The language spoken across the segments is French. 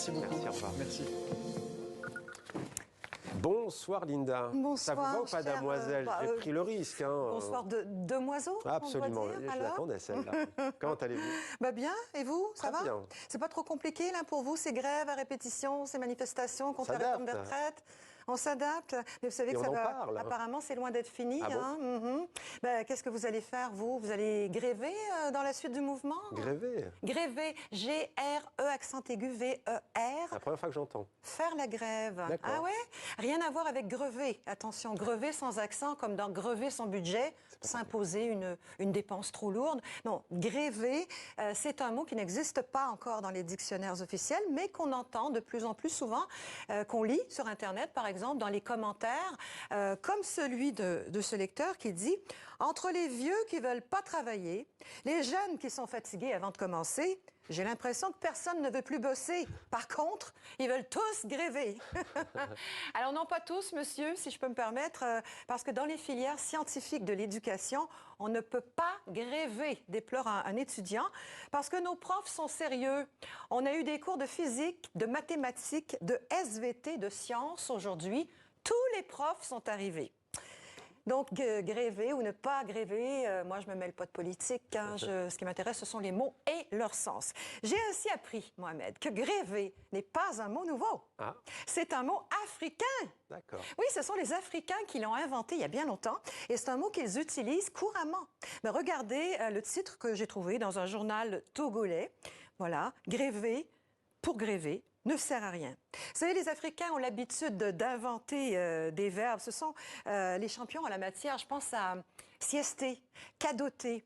Merci beaucoup. Merci, au revoir. Merci. Bonsoir Linda. Bonsoir, ça vous va ou pas, cher, damoiselle? J'ai pris le risque. Bonsoir de demoiseaux. Absolument, on doit dire, je alors l'attendais celle-là. Comment allez-vous? Bien, et vous, ça Très va? bien. C'est pas trop compliqué là pour vous, ces grèves à répétition, ces manifestations contre la réforme des retraites? On s'adapte. Mais vous savez que ça va. Apparemment, c'est loin d'être fini. Ah bon? Qu'est-ce que vous allez faire, vous? Vous allez gréver dans la suite du mouvement? Gréver? Gréver. G-R-E, accent aigu, V-E-R. C'est la première fois que j'entends. Faire la grève. D'accord. Ah ouais? Rien à voir avec grever. Attention, grever sans accent, comme dans grever son budget, s'imposer une dépense trop lourde. Non, gréver, c'est un mot qui n'existe pas encore dans les dictionnaires officiels, mais qu'on entend de plus en plus souvent, qu'on lit sur Internet, par exemple, dans les commentaires, comme celui de ce lecteur qui dit « Entre les vieux qui veulent pas travailler, les jeunes qui sont fatigués avant de commencer, j'ai l'impression que personne ne veut plus bosser. Par contre, ils veulent tous gréver. » Alors non, pas tous, monsieur, si je peux me permettre, parce que dans les filières scientifiques de l'éducation, on ne peut pas gréver, déplore un étudiant, parce que nos profs sont sérieux. On a eu des cours de physique, de mathématiques, de SVT, de sciences aujourd'hui. Tous les profs sont arrivés. Donc, gréver ou ne pas gréver, moi, je me mêle pas de politique. Ce qui m'intéresse, ce sont les mots et leur sens. J'ai ainsi appris, Mohamed, que gréver n'est pas un mot nouveau. Ah. C'est un mot africain. D'accord. Oui, ce sont les Africains qui l'ont inventé il y a bien longtemps. Et c'est un mot qu'ils utilisent couramment. Mais regardez le titre que j'ai trouvé dans un journal togolais. Voilà, gréver pour gréver ne sert à rien. Vous savez, les Africains ont l'habitude d'inventer des verbes. Ce sont les champions en la matière. Je pense à siester, cadoter,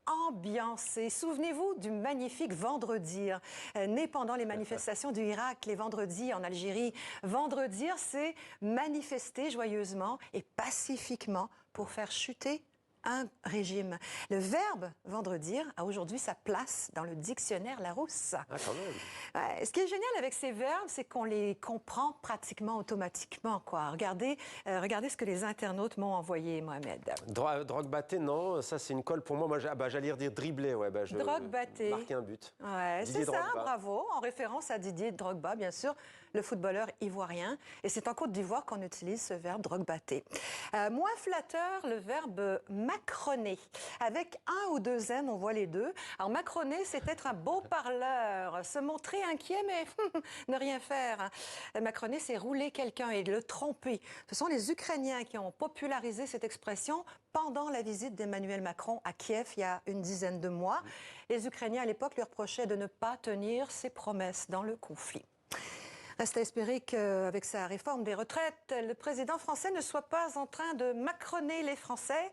ambiancer. Souvenez-vous du magnifique vendredir, né pendant les manifestations du Irak, les vendredis en Algérie. Vendredir, c'est manifester joyeusement et pacifiquement pour faire chuter un régime. Le verbe vendredir a aujourd'hui sa place dans le dictionnaire Larousse. Ah, quand même. Ce qui est génial avec ces verbes, c'est qu'on les comprend pratiquement automatiquement, quoi. Regardez ce que les internautes m'ont envoyé, Mohamed. Drogbaté, non, ça c'est une colle pour moi. J'allais dire dribbler, ouais. Drogbaté. Marquer un but. Ouais, c'est ça, bravo. En référence à Didier Drogba, bien sûr, le footballeur ivoirien. Et c'est en Côte d'Ivoire qu'on utilise ce verbe drogbaté. Moins flatteur, le verbe macroner. Avec un ou deux M, on voit les deux. Alors, macroner, c'est être un beau parleur, se montrer inquiet, mais ne rien faire. Macroner, c'est rouler quelqu'un et le tromper. Ce sont les Ukrainiens qui ont popularisé cette expression pendant la visite d'Emmanuel Macron à Kiev il y a une dizaine de mois. Les Ukrainiens, à l'époque, lui reprochaient de ne pas tenir ses promesses dans le conflit. Reste à espérer qu'avec sa réforme des retraites, le président français ne soit pas en train de macroner les Français.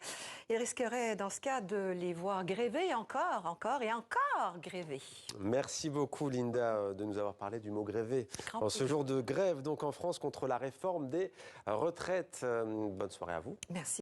Il risquerait, dans ce cas, de les voir gréver encore et encore gréver. Merci beaucoup, Linda, de nous avoir parlé du mot gréver. En ce jour de grève, donc en France, contre la réforme des retraites. Bonne soirée à vous. Merci.